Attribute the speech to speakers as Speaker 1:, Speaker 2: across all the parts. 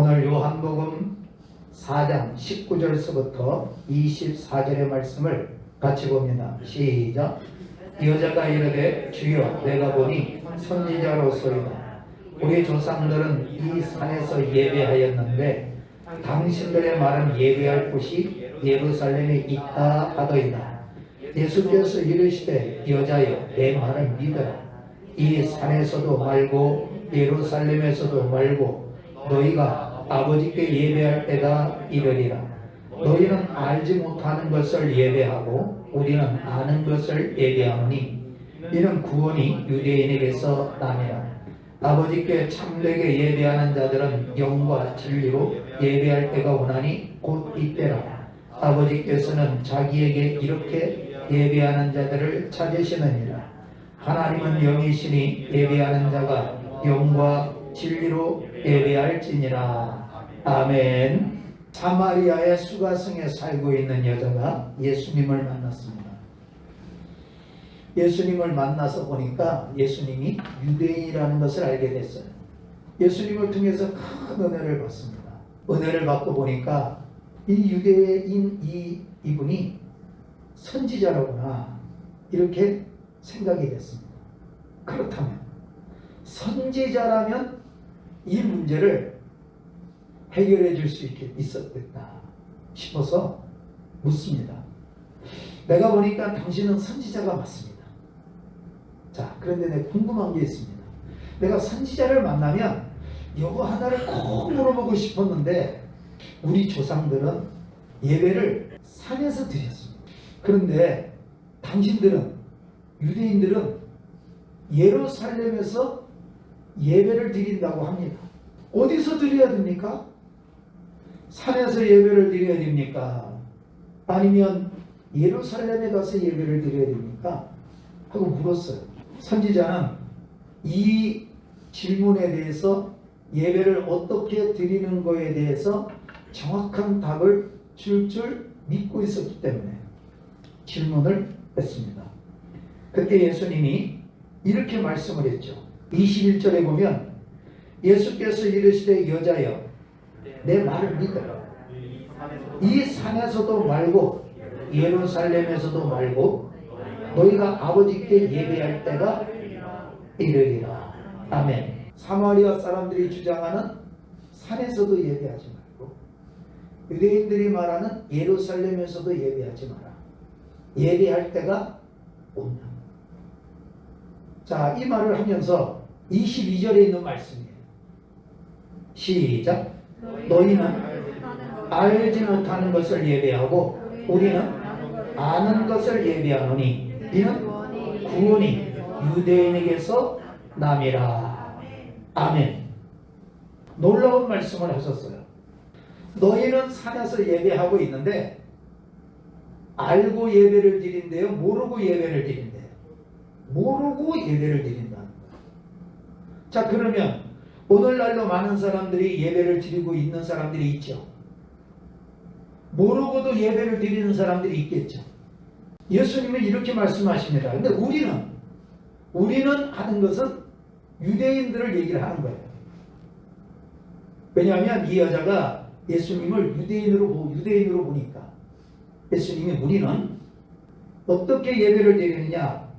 Speaker 1: 오늘 요한복음 4장 19절서부터 24절의 말씀을 같이 봅니다. 시작. 여자가 이르되 주여 내가 보니 선지자로소이다. 우리 조상들은 이 산에서 예배하였는데 당신들의 말은 예배할 곳이 예루살렘에 있다 하더이다. 예수께서 이르시되 여자여 내 말을 믿어라. 이 산에서도 말고 예루살렘에서도 말고 너희가 아버지께 예배할 때가 이르리라. 너희는 알지 못하는 것을 예배하고 우리는 아는 것을 예배하노니 이는 구원이 유대인에게서 나니라. 아버지께 참되게 예배하는 자들은 영과 진리로 예배할 때가 오나니 곧 이때라. 아버지께서는 자기에게 이렇게 예배하는 자들을 찾으시느니라. 하나님은 영이시니 예배하는 자가 영과 진리로 예배할지니라. 아멘. 사마리아의 수가성에 살고 있는 여자가 예수님을 만났습니다. 예수님을 만나서 보니까 예수님이 유대인이라는 것을 알게 됐어요. 예수님을 통해서 큰 은혜를 받습니다. 은혜를 받고 보니까 이 유대인 이분이 선지자라구나 이렇게 생각이 됐습니다. 그렇다면 선지자라면 이 문제를 해결해 줄 수 있었겠다 싶어서 묻습니다. 내가 보니까 당신은 선지자가 맞습니다. 자, 그런데 내가 궁금한 게 있습니다. 내가 선지자를 만나면 이거 하나를 꼭 물어보고 싶었는데 우리 조상들은 예배를 산에서 드렸습니다. 그런데 당신들은 유대인들은 예루살렘에서 예배를 드린다고 합니다. 어디서 드려야 됩니까? 산에서 예배를 드려야 됩니까? 아니면 예루살렘에 가서 예배를 드려야 됩니까? 하고 물었어요. 선지자는 이 질문에 대해서 예배를 어떻게 드리는 거에 대해서 정확한 답을 줄 믿고 있었기 때문에 질문을 했습니다. 그때 예수님이 이렇게 말씀을 했죠. 21절에 보면 예수께서 이르시되 여자여 내 말을 믿어라. 이 산에서도 말고 예루살렘에서도 말고 너희가 아버지께 예배할 때가 이르리라. 아멘. 사마리아 사람들이 주장하는 산에서도 예배하지 말고 유대인들이 말하는 예루살렘에서도 예배하지 마라. 예배할 때가 온다. 자, 이 말을 하면서 22절에 있는 말씀이에요. 시작. 너희는 알지 못하는 것을 예배하고 우리는 아는 것을 예배하노니 이는 구원이 유대인에게서 남이라. 아멘. 놀라운 말씀을 하셨어요. 너희는 산에서 예배하고 있는데 알고 예배를 드린대요? 모르고 예배를 드린대요? 모르고 예배를 드린다는 거예요. 자, 그러면 오늘날도 많은 사람들이 예배를 드리고 있는 사람들이 있죠. 모르고도 예배를 드리는 사람들이 있겠죠. 예수님은 이렇게 말씀하십니다. 근데 우리는 하는 것은 유대인들을 얘기를 하는 거예요. 왜냐하면 이 여자가 예수님을 유대인으로 보니까 예수님이 우리는 어떻게 예배를 드리느냐?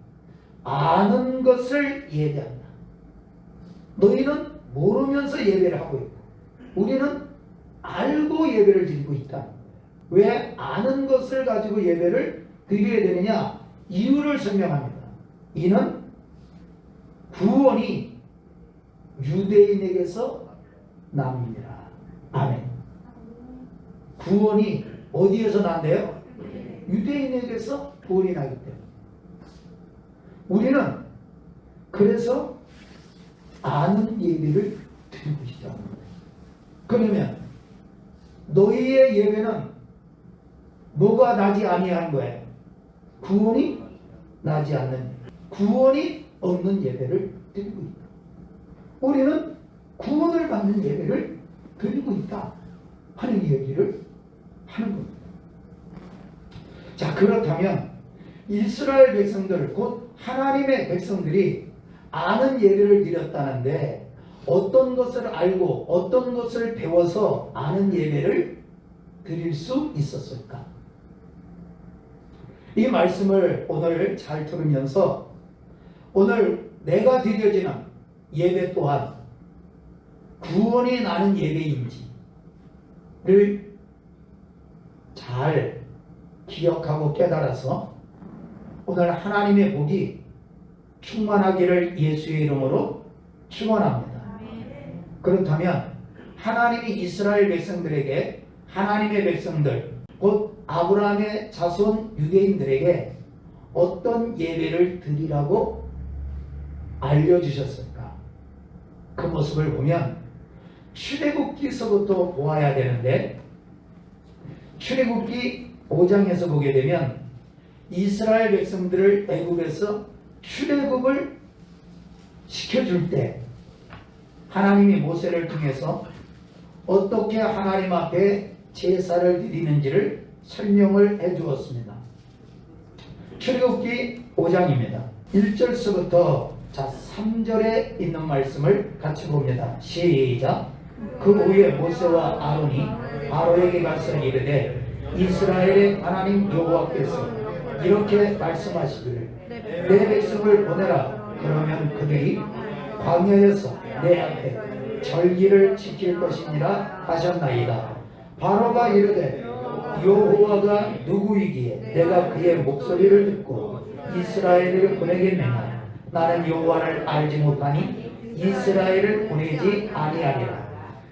Speaker 1: 아는 것을 예배한다. 너희는 모르면서 예배를 하고 있고 우리는 알고 예배를 드리고 있다. 왜 아는 것을 가지고 예배를 드려야 되느냐? 이유를 설명합니다. 이는 구원이 유대인에게서 남입니다. 아멘. 구원이 어디에서 난대요? 유대인에게서 구원이 나기 때문에 우리는 그래서 아는 예배를 드리고 있다는 거예요. 그러면 너희의 예배는 뭐가 나지 아니한 거예요? 구원이 나지 않는, 구원이 없는 예배를 드리고 있다. 우리는 구원을 받는 예배를 드리고 있다 하는 얘기를 하는 겁니다. 자, 그렇다면 이스라엘 백성들 곧 하나님의 백성들이 아는 예배를 드렸다는데 어떤 것을 알고 어떤 것을 배워서 아는 예배를 드릴 수 있었을까? 이 말씀을 오늘 잘 들으면서 오늘 내가 드려지는 예배 또한 구원이 나는 예배인지를 잘 기억하고 깨달아서 오늘 하나님의 복이 충만하기를 예수의 이름으로 축원합니다. 그렇다면 하나님이 이스라엘 백성들에게 하나님의 백성들 곧 아브라함의 자손 유대인들에게 어떤 예배를 드리라고 알려주셨을까? 그 모습을 보면 출애굽기서부터 보아야 되는데 출애굽기 5장에서 보게 되면 이스라엘 백성들을 애굽에서 출애굽을 시켜줄 때 하나님이 모세를 통해서 어떻게 하나님 앞에 제사를 드리는지를 설명을 해 주었습니다. 출애굽기 5장입니다. 1절서부터 3절에 있는 말씀을 같이 봅니다. 시작. 그 후에 모세와 아론이 바로에게 가서 이르되 이스라엘의 하나님 여호와께서 이렇게 말씀하시기를 내 백성을 보내라. 그러면 그들이 광야에서 내 앞에 절기를 지킬 것이니라 하셨나이다. 바로가 이르되 여호와가 누구이기에 내가 그의 목소리를 듣고 이스라엘을 보내겠느냐? 나는 여호와를 알지 못하니 이스라엘을 보내지 아니하리라.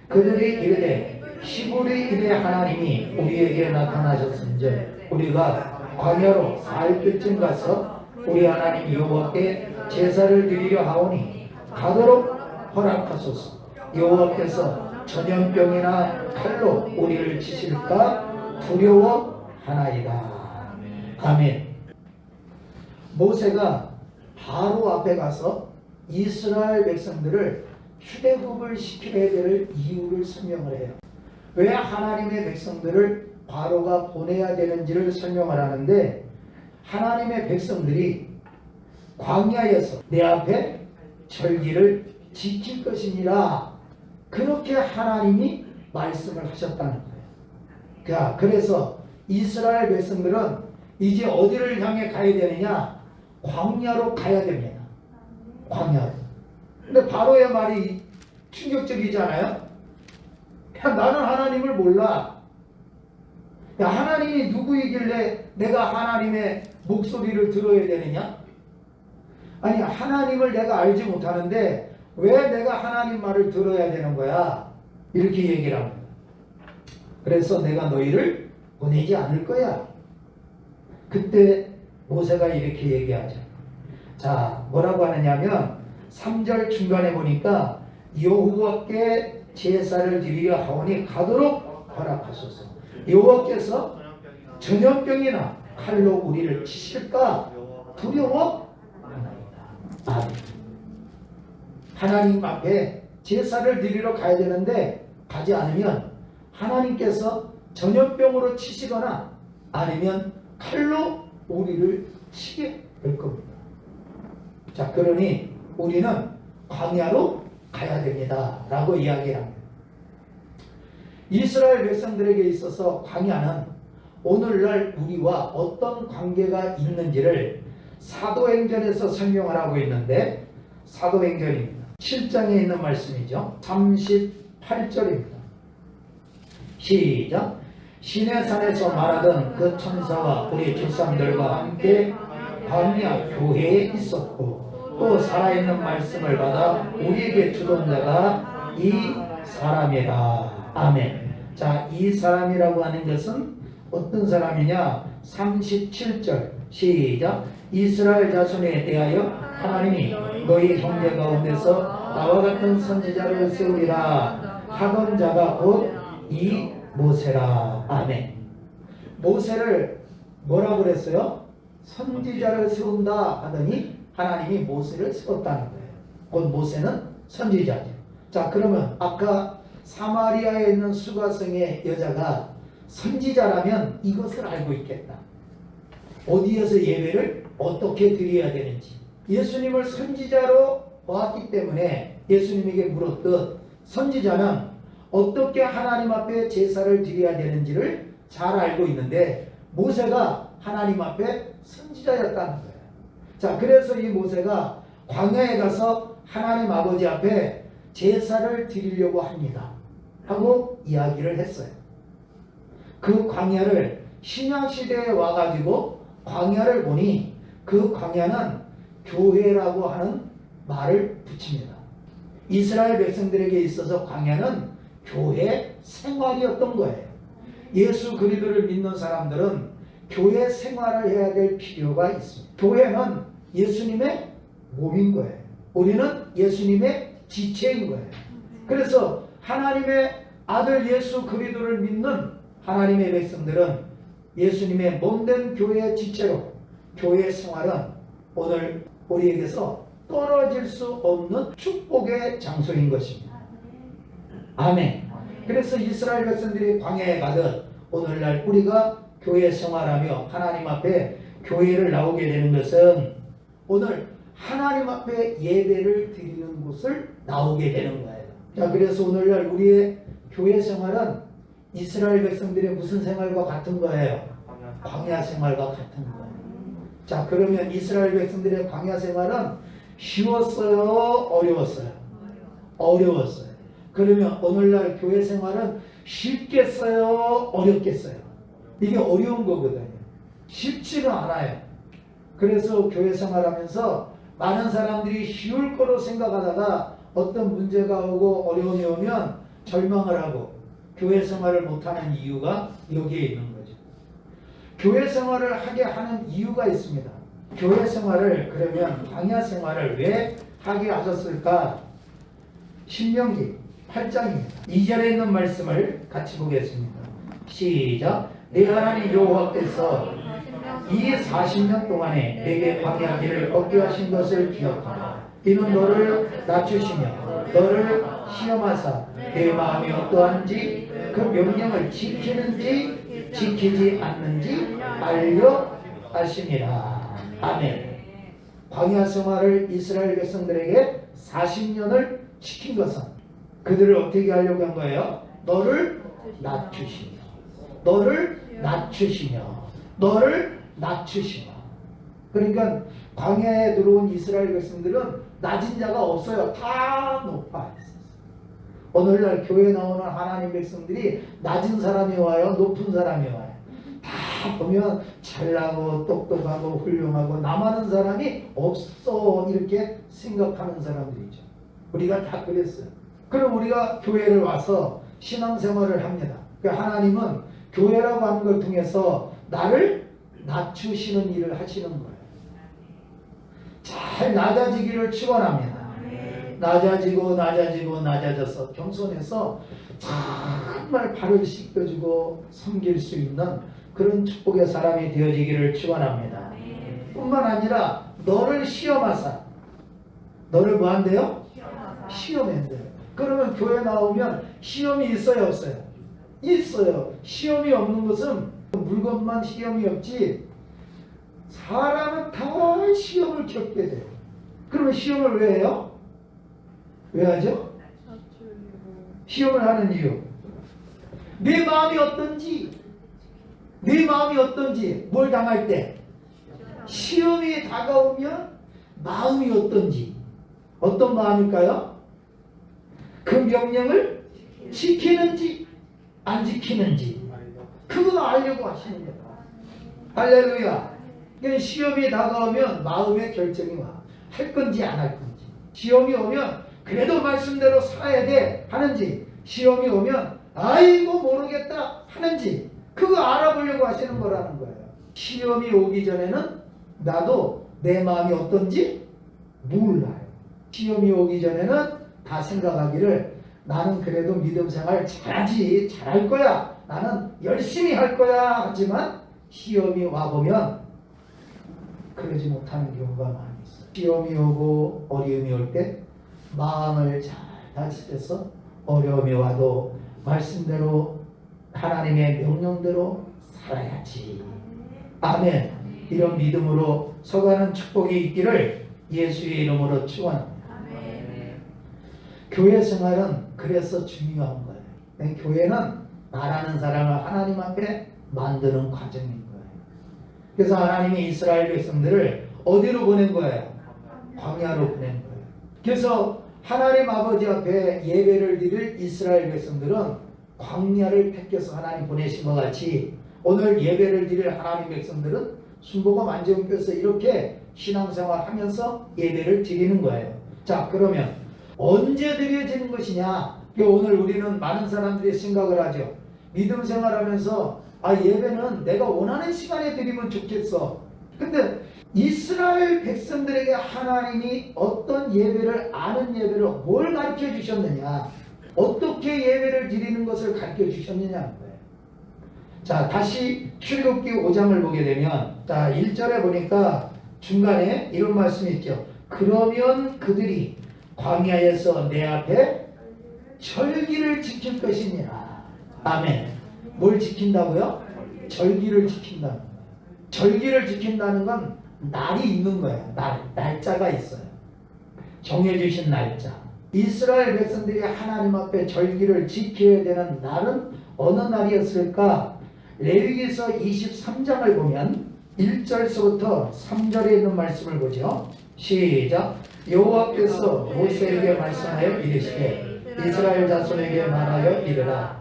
Speaker 1: 그들이 이르되 시부리 일의 하나님이 우리에게 나타나셨은즉 우리가 광야로 사흘쯤 가서 우리 하나님 여호와께 제사를 드리려 하오니 가도록 허락하소서. 여호와께서 전염병이나 칼로 우리를 치실까 두려워하나이다. 아멘. 모세가 바로 앞에 가서 이스라엘 백성들을 출애굽을 시켜야 될 이유를 설명을 해요. 왜 하나님의 백성들을 바로가 보내야 되는지를 설명을 하는데 하나님의 백성들이 광야에서 내 앞에 절기를 지킬 것이니라 그렇게 하나님이 말씀을 하셨다는 거예요. 그래서 이스라엘 백성들은 이제 어디를 향해 가야 되느냐? 광야로 가야 됩니다. 광야로. 근데 바로의 말이 충격적이잖아요. 야, 나는 하나님을 몰라. 야, 하나님이 누구이길래 내가 하나님의 목소리를 들어야 되느냐? 아니, 하나님을 내가 알지 못하는데 왜 내가 하나님 말을 들어야 되는 거야? 이렇게 얘기를 합니다. 그래서 내가 너희를 보내지 않을 거야. 그때 모세가 이렇게 얘기하죠. 자, 뭐라고 하느냐면 3절 중간에 보니까 여호와께 제사를 드리려 하오니 가도록 허락하소서. 여호와께서 전염병이나 칼로 우리를 치실까 두려워하나이다. 아멘. 하나님 앞에 제사를 드리러 가야 되는데 가지 않으면 하나님께서 전염병으로 치시거나 아니면 칼로 우리를 치게 될 겁니다. 자, 그러니 우리는 광야로 가야 됩니다. 라고 이야기합니다. 이스라엘 백성들에게 있어서 광야는 오늘날 우리와 어떤 관계가 있는지를 사도행전에서 설명을 하고 있는데 사도행전입니다. 7장에 있는 말씀이죠. 38절입니다. 시작. 시내산에서 말하던 그 천사와 우리 조상들과 함께 광야 교회에 있었고 또 살아있는 말씀을 받아 우리에게 주던 자가 이 사람이라. 아멘. 자, 이 사람이라고 하는 것은 어떤 사람이냐? 37절 시작. 이스라엘 자손에 대하여 하나님이 너희 형제 가운데서 나와 같은 선지자를 세우리라 하던 자가 곧 이 모세라. 아멘. 모세를 뭐라고 그랬어요? 선지자를 세운다 하더니 하나님이 모세를 세웠다는 거예요. 곧 모세는 선지자죠. 자, 그러면 아까 사마리아에 있는 수가성의 여자가 선지자라면 이것을 알고 있겠다. 어디에서 예배를 어떻게 드려야 되는지. 예수님을 선지자로 보았기 때문에 예수님에게 물었듯 선지자는 어떻게 하나님 앞에 제사를 드려야 되는지를 잘 알고 있는데 모세가 하나님 앞에 선지자였다는 거예요. 자, 그래서 이 모세가 광야에 가서 하나님 아버지 앞에 제사를 드리려고 합니다 하고 이야기를 했어요. 그 광야를 신약시대에 와가지고 광야를 보니 그 광야는 교회라고 하는 말을 붙입니다. 이스라엘 백성들에게 있어서 광야는 교회 생활이었던 거예요. 예수 그리스도를 믿는 사람들은 교회 생활을 해야 될 필요가 있습니다. 교회는 예수님의 몸인 거예요. 우리는 예수님의 지체인 거예요. 그래서 하나님의 아들 예수 그리스도를 믿는 하나님의 백성들은 예수님의 몸된 교회의 지체로 교회 생활은 오늘 우리에게서 떨어질 수 없는 축복의 장소인 것입니다. 아멘. 그래서 이스라엘 백성들이 광야에 가듯 오늘날 우리가 교회 생활하며 하나님 앞에 교회를 나오게 되는 것은 오늘 하나님 앞에 예배를 드리는 곳을 나오게 되는 거예요. 자, 그래서 오늘날 우리의 교회 생활은 이스라엘 백성들의 무슨 생활과 같은 거예요? 광야 생활과 같은 거예요. 자, 그러면 이스라엘 백성들의 광야 생활은 쉬웠어요? 어려웠어요? 어려웠어요. 그러면 오늘날 교회 생활은 쉽겠어요? 어렵겠어요? 이게 어려운 거거든요. 쉽지는 않아요. 그래서 교회 생활하면서 많은 사람들이 쉬울 거로 생각하다가 어떤 문제가 오고 어려움이 오면 절망을 하고 교회 생활을 못하는 이유가 여기에 있는 거죠. 교회 생활을 하게 하는 이유가 있습니다. 교회 생활을 그러면 광야 생활을 왜 하게 하셨을까? 신명기 8장입니다. 2절에 있는 말씀을 같이 보겠습니다. 시작. 내 하나님 여호와께서 이 40년 동안에 내게 광야 길을 걷게 하신 것을 기억하라. 이는 너를 낮추시며 너를 시험하사 내 마음이 어떠한지 그 명령을 지키는지 지키지 않는지 알려 하시니라. 아멘. 광야 생활을 이스라엘 백성들에게 40년을 시킨 것은 그들을 어떻게 하려고 한 거예요? 너를 낮추시며 너를 낮추시며 너를 낮추시며. 그러니까 광야에 들어온 이스라엘 백성들은 낮은 자가 없어요. 다 높아 있었어요. 오늘날 교회에 나오는 하나님 백성들이 낮은 사람이 와요? 높은 사람이 와요? 다 보면 잘나고 똑똑하고 훌륭하고 남하는 사람이 없어 이렇게 생각하는 사람들이죠. 우리가 다 그랬어요. 그럼 우리가 교회를 와서 신앙생활을 합니다. 그러니까 하나님은 교회라고 하는 걸 통해서 나를 낮추시는 일을 하시는 거예요. 잘 낮아지기를 축원합니다. 낮아지고 낮아지고 낮아져서 겸손해서 정말 발을 씻겨주고 섬길 수 있는 그런 축복의 사람이 되어지기를 축원합니다. 뿐만 아니라 너를 시험하사 너를 뭐 한대요? 시험한대요. 그러면 교회 나오면 시험이 있어요 없어요? 있어요. 시험이 없는 것은 물건만 시험이 없지 사람은 다 시험을 겪게 돼요. 그러면 시험을 왜 해요? 왜 하죠? 시험을 하는 이유 내 마음이 어떤지 뭘 당할 때 시험이 다가오면 마음이 어떤지 어떤 마음일까요? 그 명령을 지키는지 안 지키는지 그거 알려고 하시는 거다. 할렐루야. 그러니까 시험이 다가오면 마음의 결정이 와. 할 건지 안 할 건지. 시험이 오면 그래도 말씀대로 살아야 돼 하는지 시험이 오면 아이고 모르겠다 하는지 그거 알아보려고 하시는 거라는 거예요. 시험이 오기 전에는 나도 내 마음이 어떤지 몰라요. 시험이 오기 전에는 다 생각하기를 나는 그래도 믿음 생활 잘하지 잘할 거야 나는 열심히 할 거야 하지만 시험이 와보면 그러지 못하는 경우가 많이 있어요. 시험이 오고 어려움이 올 때 마음을 잘 다스려서 어려움이 와도 말씀대로 하나님의 명령대로 살아야지. 아멘. 이런 믿음으로 서가는 축복이 있기를 예수의 이름으로 축원합니다. 교회 생활은 그래서 중요한 거예요. 교회는 말하는 사람을 하나님 앞에 만드는 과정인 거예요. 그래서 하나님이 이스라엘 백성들을 어디로 보낸 거예요? 광야로 보낸 거예요. 그래서 하나님 아버지 앞에 예배를 드릴 이스라엘 백성들은 광야를 택해서 하나님 보내신 것 같이 오늘 예배를 드릴 하나님 백성들은 순복음 안정교에서 이렇게 신앙생활 하면서 예배를 드리는 거예요. 자, 그러면 언제 드려지는 것이냐? 오늘 우리는 많은 사람들이 생각을 하죠. 믿음 생활하면서 예배는 내가 원하는 시간에 드리면 좋겠어. 근데 이스라엘 백성들에게 하나님이 어떤 예배를, 아는 예배를 뭘 가르쳐 주셨느냐, 어떻게 예배를 드리는 것을 가르쳐 주셨느냐는 거예요. 자, 다시 출애굽기 5장을 보게 되면, 자, 1절에 보니까 중간에 이런 말씀이 있죠. 그러면 그들이 광야에서 내 앞에 절기를 지킬 것이니라. 아멘. 뭘 지킨다고요? 절기를 지킨다는 거예요. 절기를 지킨다는 건 날이 있는 거예요. 날짜가 있어요. 정해주신 날짜. 이스라엘 백성들이 하나님 앞에 절기를 지켜야 되는 날은 어느 날이었을까? 레위기서 23장을 보면 1절서부터 3절에 있는 말씀을 보죠. 시작. 여호와께서 모세에게 말씀하여 이르시되 이스라엘 자손에게 말하여 이르라.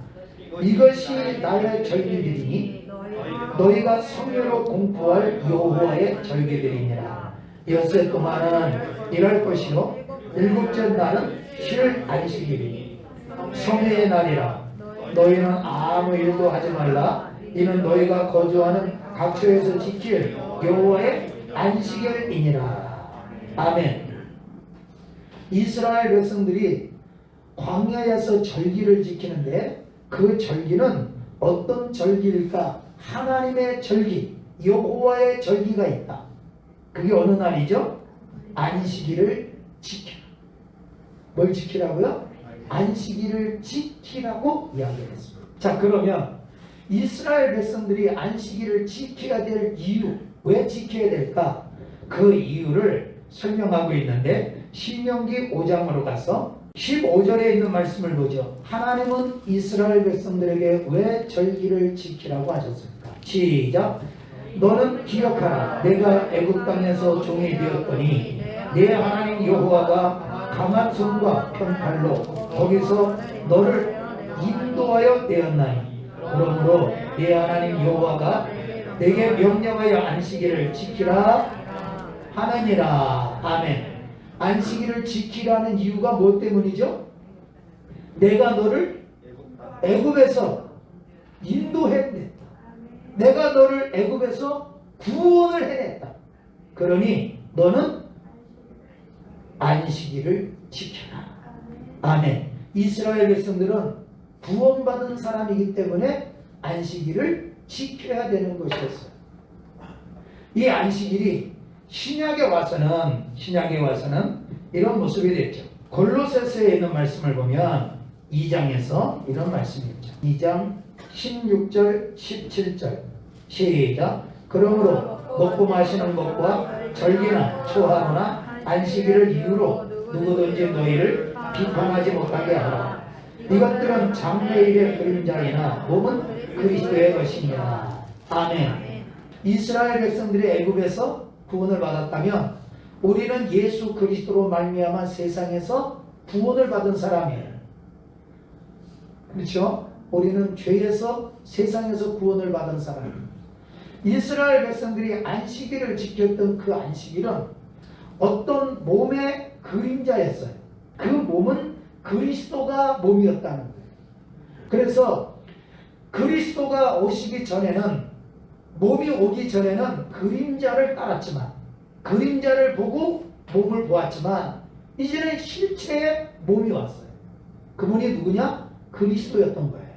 Speaker 1: 이것이 나의 절기들이니 너희가 성회로 공포할 여호와의 절기들이니라. 엿새 동안은 일할 것이요 일곱째 날은 쉴 안식일이니 성회의 날이라. 너희는 아무 일도 하지 말라. 이는 너희가 거주하는 각처에서 지킬 여호와의 안식일이니라. 아멘. 이스라엘 백성들이 광야에서 절기를 지키는데 그 절기는 어떤 절기일까? 하나님의 절기, 여호와의 절기가 있다. 그게 어느 날이죠? 안식일을 지키라. 뭘 지키라고요? 안식일을 지키라고 이야기했습니다. 자, 그러면 이스라엘 백성들이 안식일을 지켜야 될 이유, 왜 지켜야 될까? 그 이유를 설명하고 있는데 신명기 5장으로 가서 15절에 있는 말씀을 보죠. 하나님은 이스라엘 백성들에게 왜 절기를 지키라고 하셨을까? 시작. 너는 기억하라. 내가 애굽 땅에서 종이 되었더니 내 하나님 여호와가 강한 손과 편팔로 거기서 너를 인도하여 내었나니 그러므로 내 하나님 여호와가 내게 명령하여 안식일을 지키라 하느니라. 아멘. 안식일을 지키라는 이유가 뭐 때문이죠? 내가 너를 애굽에서 인도했네. 내가 너를 애굽에서 구원을 해냈다. 그러니 너는 안식일을 지켜라. 아멘. 이스라엘 백성들은 구원받은 사람이기 때문에 안식일을 지켜야 되는 것이었어요. 이 안식일이 신약에 와서는 이런 모습이 됐죠. 골로새서에 있는 말씀을 보면 2장에서 이런 말씀이 있죠. 2장 16절 17절 시작. 그러므로 먹고 마시는 것과 절기나 초하루나 안식일을 이유로 누구든지 너희를 비판하지 못하게 하라. 이것들은 장래일의 그림자이나 몸은 그리스도의 것이니라. 아멘. 이스라엘 백성들이 애굽에서 구원을 받았다면 우리는 예수 그리스도로 말미암아 세상에서 구원을 받은 사람이에요. 그렇죠? 우리는 죄에서 세상에서 구원을 받은 사람이에요. 이스라엘 백성들이 안식일을 지켰던 그 안식일은 어떤 몸의 그림자였어요. 그 몸은 그리스도가 몸이었다는 거예요. 그래서 그리스도가 오시기 전에는, 몸이 오기 전에는 그림자를 따랐지만, 그림자를 보고 몸을 보았지만 이제는 실체의 몸이 왔어요. 그분이 누구냐? 그리스도였던 거예요.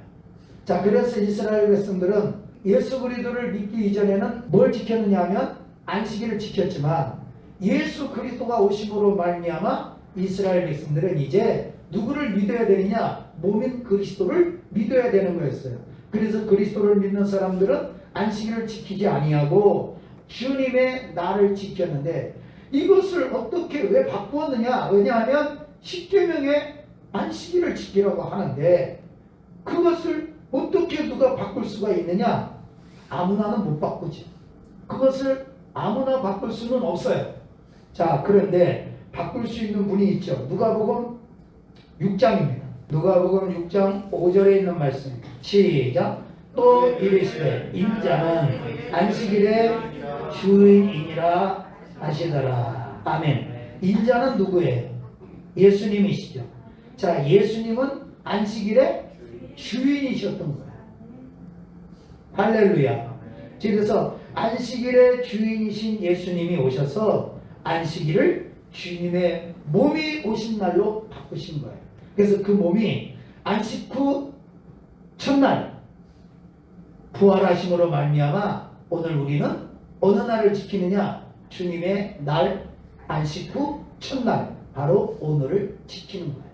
Speaker 1: 자, 그래서 이스라엘 백성들은 예수 그리스도를 믿기 이전에는 뭘 지켰느냐 하면 안식일을 지켰지만 예수 그리스도가 오심으로 말미암아 이스라엘 백성들은 이제 누구를 믿어야 되느냐? 몸인 그리스도를 믿어야 되는 거였어요. 그래서 그리스도를 믿는 사람들은 안식일을 지키지 아니하고 주님의 날을 지켰는데 이것을 어떻게 왜 바꾸었느냐? 왜냐하면 십계명에 안식일을 지키라고 하는데 그것을 어떻게 누가 바꿀 수가 있느냐? 아무나는 못 바꾸지. 그것을 아무나 바꿀 수는 없어요. 자, 그런데 바꿀 수 있는 분이 있죠. 누가복음 6장입니다. 누가복음 6장 5절에 있는 말씀. 시작. 또 이르시되 인자는 안식일의 주인이라 하시더라. 아멘. 인자는 누구예요? 예수님이시죠. 자, 예수님은 안식일의 주인이셨던 거예요. 할렐루야. 그래서 안식일의 주인이신 예수님이 오셔서 안식일을 주님의 몸이 오신 날로 바꾸신 거예요. 그래서 그 몸이 안식 후 첫날 부활하심으로 말미암아 오늘 우리는 어느 날을 지키느냐? 주님의 날 안식 후 첫날 바로 오늘을 지키는 거예요.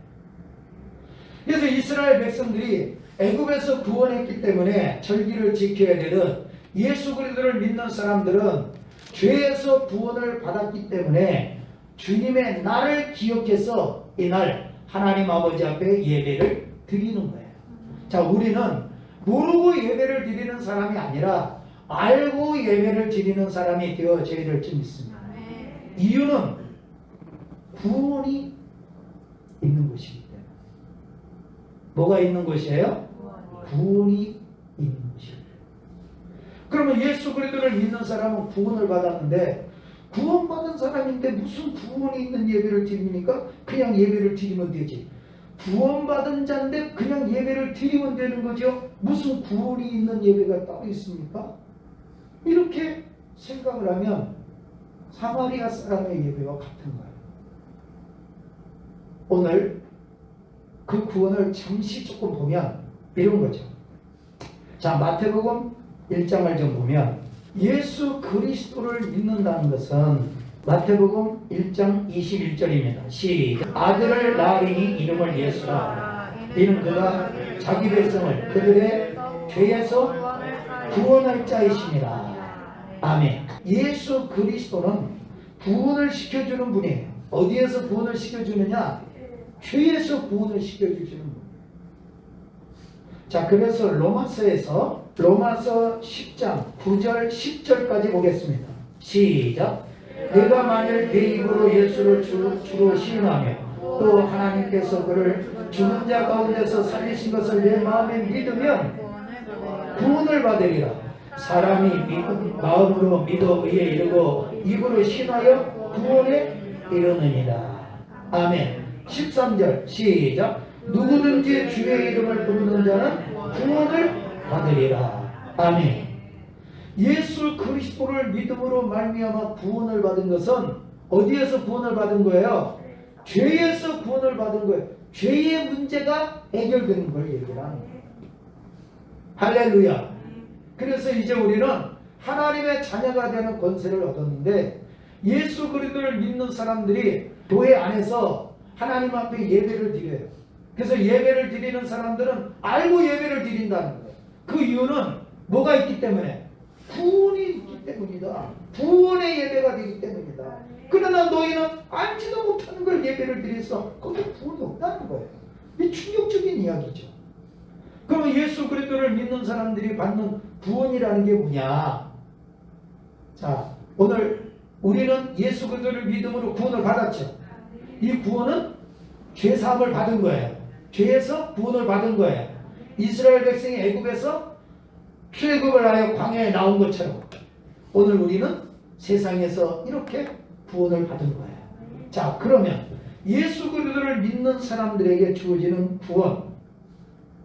Speaker 1: 그래서 이스라엘 백성들이 애굽에서 구원했기 때문에 절기를 지켜야 되는 예수 그리스도를 믿는 사람들은 죄에서 구원을 받았기 때문에 주님의 날을 기억해서 이날 하나님 아버지 앞에 예배를 드리는 거예요. 자, 우리는 모르고 예배를 드리는 사람이 아니라 알고 예배를 드리는 사람이 되어져야 될 줄 믿습니다. 이유는 구원이 있는 것이기 때문에. 뭐가 있는 것이에요? 구원이 있는 것이에요. 그러면 예수 그리스도를 믿는 사람은 구원을 받았는데 구원받은 사람인데 무슨 구원이 있는 예배를 드립니까? 그냥 예배를 드리면 되지. 구원받은 자인데 그냥 예배를 드리면 되는 거죠. 무슨 구원이 있는 예배가 따로 있습니까? 이렇게 생각을 하면 사마리아 사람의 예배와 같은 거예요. 오늘 그 구원을 잠시 조금 보면 이런 거죠. 자, 마태복음 1장을 좀 보면 예수 그리스도를 믿는다는 것은 마태복음 1장 21절입니다. 시작. 아들을 낳으리니 이름을 예수라. 이는 그가 자기 백성을 그들의 죄에서 구원할 자이시니라. 아멘. 예수 그리스도는 구원을 시켜주는 분이에요. 어디에서 구원을 시켜주느냐? 죄에서 구원을 시켜주시는 분. 자, 그래서 로마서에서 로마서 10장 9절 10절까지 보겠습니다. 시작. 내가 만일 내 입으로 예수를 주로 시인하며 또 하나님께서 그를 죽은 자 가운데서 살리신 것을 내 마음에 믿으면 구원을 받으리라. 사람이 마음으로 믿어 의에 이르고 입으로 신하여 구원에 이르느니라. 아멘. 13절 시작. 누구든지 주의 이름을 부르는 자는 구원을 받으리라. 아멘. 예수 그리스도를 믿음으로 말미암아 구원을 받은 것은 어디에서 구원을 받은 거예요? 죄에서 구원을 받은 거예요. 죄의 문제가 해결되는 걸 얘기하는 거예요. 할렐루야. 그래서 이제 우리는 하나님의 자녀가 되는 권세를 얻었는데 예수 그리스도를 믿는 사람들이 교회 안에서 하나님 앞에 예배를 드려요. 그래서 예배를 드리는 사람들은 알고 예배를 드린다는 거예요. 그 이유는 뭐가 있기 때문에? 구원이 있기 때문이다. 구원의 예배가 되기 때문이다. 그러나 너희는 알지도 못하는 걸 예배를 드려서 거기에 구원이 없다는 거예요. 이 충격적인 이야기죠. 그러면 예수 그리스도를 믿는 사람들이 받는 구원이라는 게 뭐냐? 자, 오늘 우리는 예수 그리스도를 믿음으로 구원을 받았죠. 이 구원은 죄사함을 받은 거예요. 죄에서 구원을 받은 거예요. 이스라엘 백성이 애굽에서 출애굽을 하여 광야에 나온 것처럼 오늘 우리는 세상에서 이렇게 구원을 받은 거예요. 자, 그러면 예수 그리스도를 믿는 사람들에게 주어지는 구원,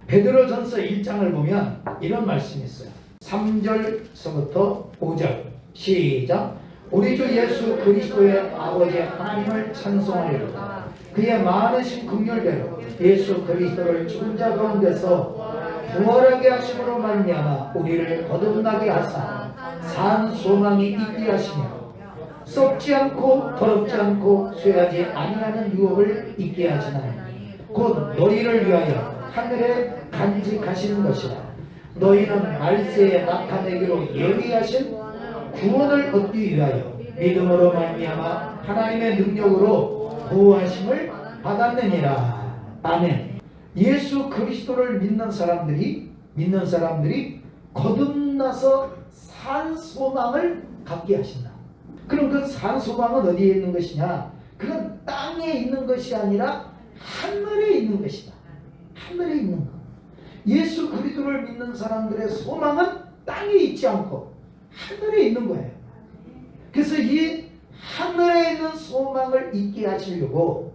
Speaker 1: 베드로전서 1장을 보면 이런 말씀이 있어요. 3절서부터 5절 시작. 우리 주 예수 그리스도의 아버지 하나님을 찬송하리로다. 그의 많으신 긍휼대로 예수 그리스도를 죽은 자 가운데서 부활하게 하심으로 말미암아 우리를 거듭나게 하사 산 소망이 있게 하시며 썩지 않고 더럽지 않고 쇠하지 아니하는 유업을 있게 하시나니 곧 너희를 위하여 하늘에 간직하시는 것이라. 너희는 말세에 나타내기로 예비하신 구원을 얻기 위하여 믿음으로 말미암아 하나님의 능력으로 구하심을 받았느니라. 아멘. 예수 그리스도를 믿는 사람들이 거듭나서 산 소망을 갖게 하신다. 그럼 그 산 소망은 어디에 있는 것이냐? 그건 땅에 있는 것이 아니라 하늘에 있는 것이다. 하늘에 있는 것. 예수 그리스도를 믿는 사람들의 소망은 땅에 있지 않고 하늘에 있는 거예요. 그래서 이 하늘에 있는 소망을 있게 하시려고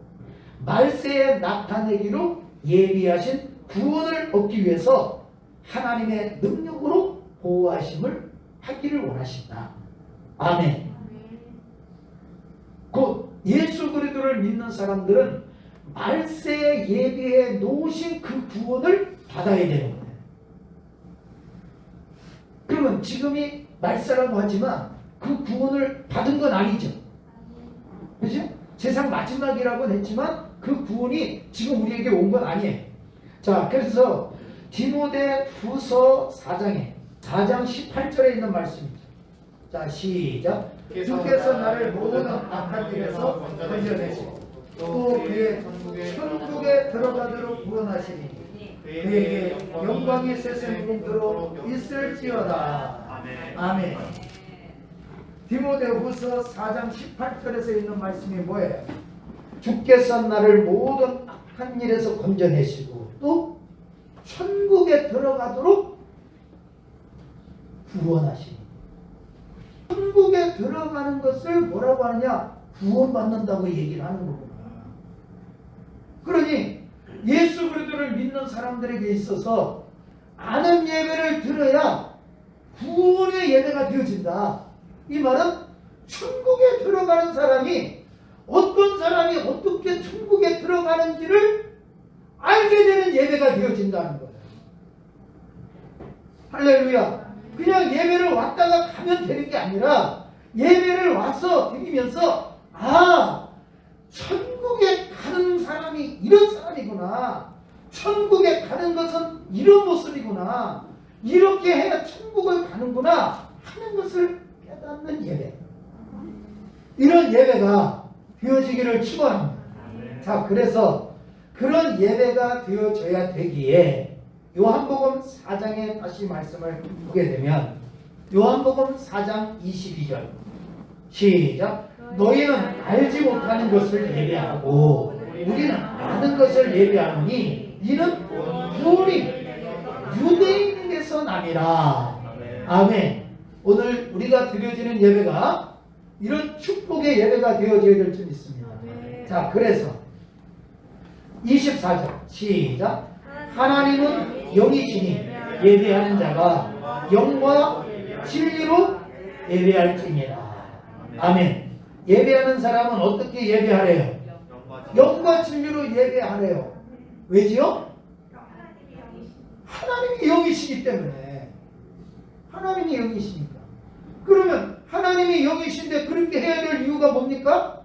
Speaker 1: 말세에 나타내기로 예비하신 구원을 얻기 위해서 하나님의 능력으로 보호하심을 하기를 원하신다. 아멘. 곧 예수 그리스도를 믿는 사람들은 말세에 예비해 놓으신 그 구원을 받아야 되는 거예요. 그러면 지금이 말세라고 하지만 그 구원을 받은 건 아니죠. 그죠? 세상 마지막이라고는 했지만 그 구원이 지금 우리에게 온 건 아니에요. 자, 그래서 디모데 후서 4장 18절에 있는 말씀입니다. 자, 시작. 주께서 나를 모든 악한 길에서 건져내시고 또 그의 천국에 들어가도록 구원하시니 그에게 영광이 세세토록 있을지어다. 아멘. 디모데후서 4장 18절에서 있는 말씀이 뭐예요? 주께서 나를 모든 악한 일에서 건져내시고 또 천국에 들어가도록 구원하시니. 천국에 들어가는 것을 뭐라고 하느냐? 구원받는다고 얘기를 하는 거구나. 그러니 예수 그리스도를 믿는 사람들에게 있어서 아는 예배를 들어야 구원의 예배가 되어진다. 이 말은 천국에 들어가는 사람이 어떤 사람이 어떻게 천국에 들어가는지를 알게 되는 예배가 되어진다는 거예요. 할렐루야. 그냥 예배를 왔다가 가면 되는 게 아니라 예배를 와서 드리면서 천국에 가는 사람이 이런 사람이구나. 천국에 가는 것은 이런 모습이구나. 이렇게 해야 천국을 가는구나 하는 것을 깨닫는 예배. 이런 예배가 되어지기를 축원합니다. 자, 그래서 그런 예배가 되어져야 되기에 요한복음 4장에 다시 말씀을 보게 되면 요한복음 4장 22절 시작. 너희는 알지 못하는 것을 예배하고 우리는 아는 것을 예배하노니 이는 구원이 유대인에게서 남이라. 아멘. 오늘 우리가 드려지는 예배가 이런 축복의 예배가 되어져야 될 줄 믿습니다. 자, 그래서 24절 시작. 하나님은 영이시니 예배하는 자가 영과 진리로 예배할지니라. 아멘. 예배하는 사람은 어떻게 예배하래요? 영과 진리로 예배하래요. 왜지요? 하나님이 영이시기 때문에. 하나님이 영이시니까. 그러면 하나님이 영이신데 그렇게 해야 될 이유가 뭡니까?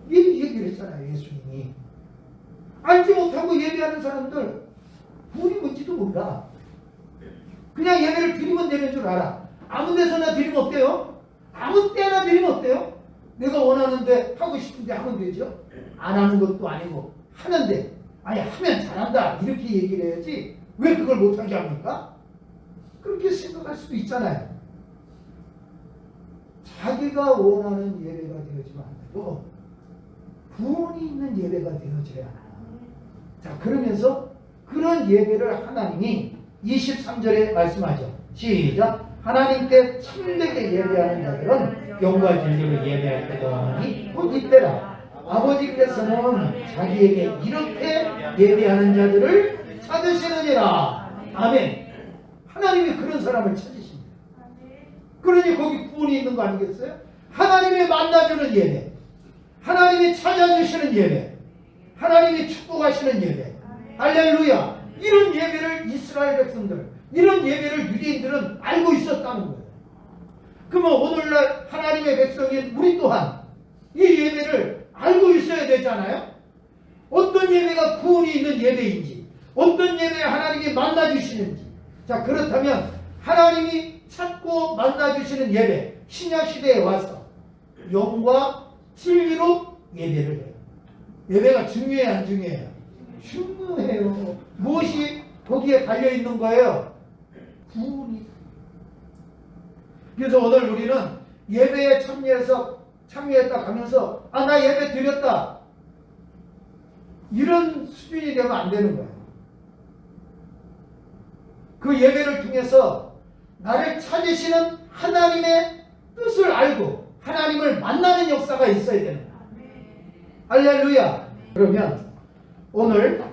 Speaker 1: 이 얘기를 했잖아요, 예수님이. 알지 못하고 예배하는 사람들 구원이 뭔지도 몰라. 그냥 예배를 드리면 되는 줄 알아. 아무 데서나 드리면 어때요? 아무 때나 드리면 어때요? 내가 원하는데 하고 싶은데 하면 되죠. 안 하는 것도 아니고 하는데 아니 하면 잘한다 이렇게 얘기를 해야지 왜 그걸 못하게 합니까? 그렇게 생각할 수도 있잖아요. 자기가 원하는 예배가 되어지면 안 되고 구원이 있는 예배가 되어져야 하나. 자, 그러면서 그런 예배를 하나님이 23절에 말씀하죠. 시작. 하나님께 참되게 예배하는 자들은 영과 진리로 예배할 때가 오니 곧 이때라. 아버지께서는 자기에게 이렇게 예배하는 자들을 찾으시느니라. 아멘. 하나님이 그런 사람을 찾으십니다. 그러니 거기 구원이 있는 거 아니겠어요? 하나님이 만나주는 예배, 하나님이 찾아주시는 예배, 하나님이 축복하시는 예배. 할렐루야. 이런 예배를 이스라엘 백성들, 이런 예배를 유대인들은 알고 있었다는 거예요. 그러면 오늘날 하나님의 백성인 우리 또한 이 예배를 알고 있어야 되잖아요. 어떤 예배가 구원이 있는 예배인지, 어떤 예배에 하나님이 만나주시는지. 자, 그렇다면 하나님이 찾고 만나주시는 예배, 신약시대에 와서 영과 진리로 예배를 해요. 예배가 중요해요, 안 중요해요? 중요해요. 무엇이 거기에 달려 있는 거예요? 구원이. 그래서 오늘 우리는 예배에 참여했다 하면서 나 예배 드렸다, 이런 수준이 되면 안 되는 거예요. 그 예배를 통해서 나를 찾으시는 하나님의 뜻을 알고 하나님을 만나는 역사가 있어야 되는 거예요. 할렐루야. 그러면 오늘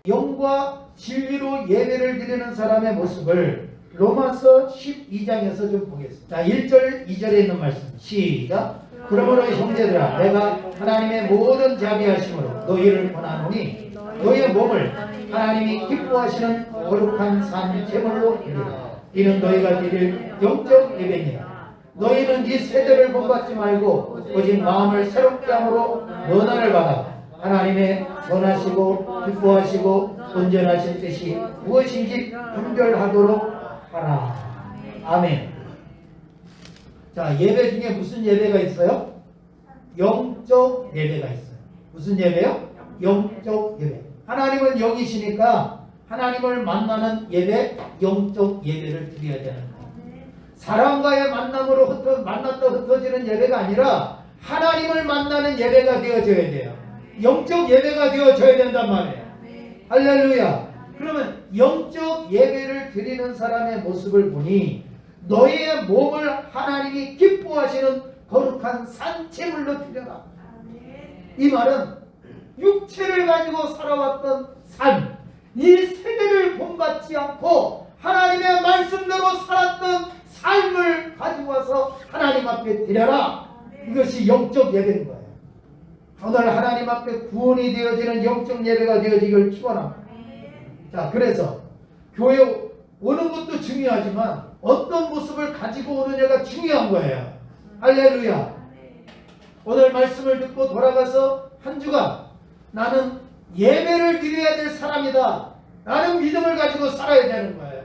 Speaker 1: 영과 진리로 예배를 드리는 사람의 모습을 로마서 12장에서 좀 보겠습니다. 자, 1절 2절에 있는 말씀 시작. 그러므로 형제들아, 내가 하나님의 모든 자비하심으로 너희를 권하노니 너희의 몸을 하나님이 기뻐하시는 거룩한 산 제물로 드리라. 이는 너희가 드릴 영적 예배니라. 너희는 이 세대를 본받지 말고 오직 마음을 새롭게 함으로 변화를 받아 하나님의 선하시고 기뻐하시고 온전하신 뜻이 무엇인지 분별하도록 하라. 아멘. 자, 예배 중에 무슨 예배가 있어요? 영적 예배가 있어요. 무슨 예배요? 영적 예배. 하나님은 영이시니까 하나님을 만나는 예배, 영적 예배를 드려야 되는 거예요. 사람과의 만남으로 만났다 흩어지는 예배가 아니라 하나님을 만나는 예배가 되어져야 돼요. 영적 예배가 되어져야 된단 말이에요. 할렐루야. 그러면 영적 예배를 드리는 사람의 모습을 보니 너희의 몸을 하나님이 기뻐하시는 거룩한 산제물로 드려라. 이 말은 육체를 가지고 살아왔던 삶, 이 세대를 본받지 않고 하나님의 말씀대로 살았던 삶을 가지고 와서 하나님 앞에 드려라. 이것이 영적 예배인 거예요. 오늘 하나님 앞에 구원이 되어지는 영적 예배가 되어지길 축원합니다. 자, 그래서 교회 오는 것도 중요하지만 어떤 모습을 가지고 오느냐가 중요한 거예요. 할렐루야. 오늘 말씀을 듣고 돌아가서 한 주간 나는 예배를 드려야 될 사람이다, 나는 믿음을 가지고 살아야 되는 거예요.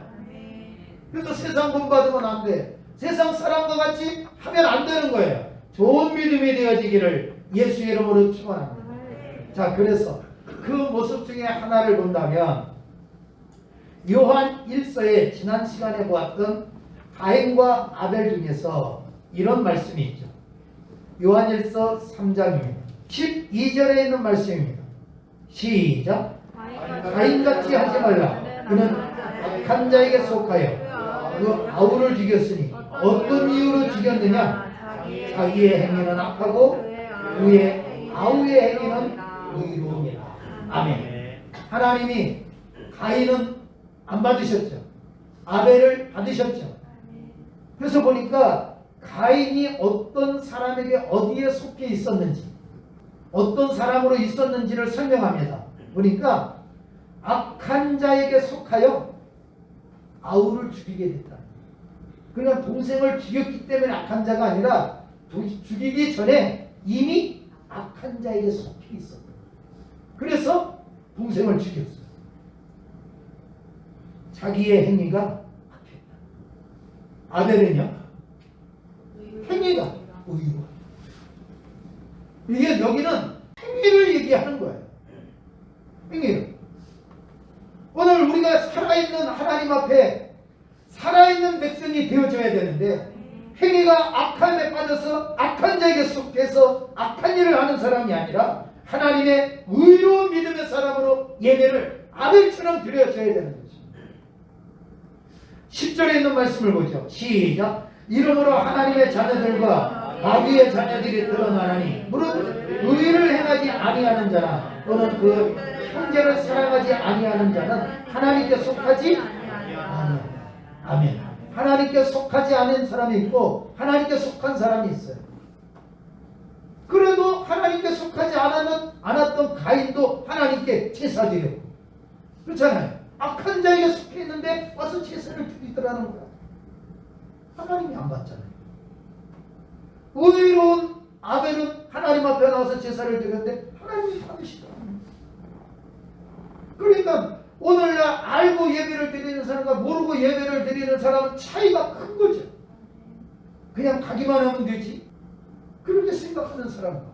Speaker 1: 그래서 세상 본받으면 안 돼, 세상 사람과 같이 하면 안 되는 거예요. 좋은 믿음이 되어지기를 예수의 이름으로 축원합니다. 자, 그래서 그 모습 중에 하나를 본다면 요한 1서에 지난 시간에 보았던 가인과 아벨 중에서 이런 말씀이 있죠. 요한 1서 3장입니다. 12절에 있는 말씀입니다. 시작. 가인같이 하지 말라. 그는 악한 자에게 속하여 그 아우를 죽였으니 어떤 이유로 죽였느냐? 자기의 행위는 악하고 그의 아우의 행위는 의로움이라. 아멘. 하나님이 가인은 안 받으셨죠. 아벨을 받으셨죠. 그래서 보니까 가인이 어떤 사람에게 어디에 속해 있었는지, 어떤 사람으로 있었는지를 설명합니다. 보니까 악한 자에게 속하여 아우를 죽이게 됐다. 그냥 동생을 죽였기 때문에 악한 자가 아니라 죽이기 전에 이미 악한 자에게 속해 있었다. 그래서 동생을 죽였어요. 자기의 행위가 악했다. 아벨은요? 행위가 의로워. 이게 여기는 행위를 얘기하는 거예요. 행위를. 오늘 우리가 살아있는 하나님 앞에 살아있는 백성이 되어줘야 되는데 행위가 악함에 빠져서 악한 자에게 속해서 악한 일을 하는 사람이 아니라 하나님의 의로운 믿음의 사람으로 예배를 아벨처럼 드려져야 되는 거죠. 10절에 있는 말씀을 보죠. 시작. 이러므로 하나님의 자녀들과 마귀의 자녀들이 드러나나니 무릇 의를 행하지 아니하는 자나 또는 그 형제를 사랑하지 아니하는 자는 하나님께 속하지 아니한다. 아멘. 하나님께 속하지 않은 사람이 있고 하나님께 속한 사람이 있어요. 그래도 하나님께 속하지 않았던 가인도 하나님께 제사 드렸고 그렇잖아요. 악한 자에게 속해 있는데 와서 제사를 드리더라는 거야. 하나님이 안 받잖아요. 의로운 아벨은 하나님 앞에 나와서 제사를 드렸는데 하나님이 받으시더라는 거야. 그러니까 오늘날 알고 예배를 드리는 사람과 모르고 예배를 드리는 사람은 차이가 큰 거죠. 그냥 가기만 하면 되지, 그렇게 생각하는 사람과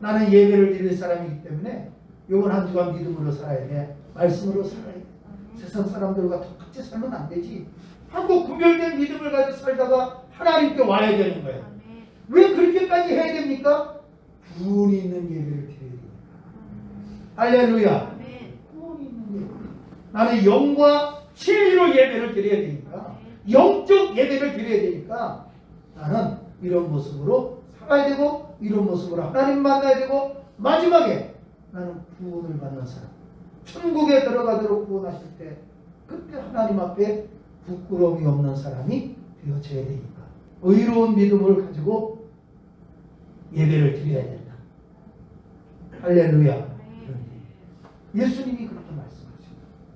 Speaker 1: 나는 예배를 드릴 사람이기 때문에 이번 한 주간 믿음으로 살아야 돼. 말씀으로 살아야 돼. 세상 사람들과 똑같이 살면 안 되지. 한국 구별된 믿음을 가지고 살다가 하나님께 와야 되는 거야. 왜 그렇게까지 해야 됩니까? 구원이 있는 예배를 드려야 되니까. 할렐루야. 구원이 있는 예배. 나는 영과 진리로 예배를 드려야 되니까. 영적 예배를 드려야 되니까 나는 이런 모습으로 살아야 되고 이런 모습으로 하나님 만나야 되고 마지막에 나는 구원을 받는 사람. 천국에 들어가도록 구원하실 때 그때 하나님 앞에 부끄러움이 없는 사람이 되어져야 되니까 의로운 믿음을 가지고 예배를 드려야 된다. 할렐루야. 예수님이 그런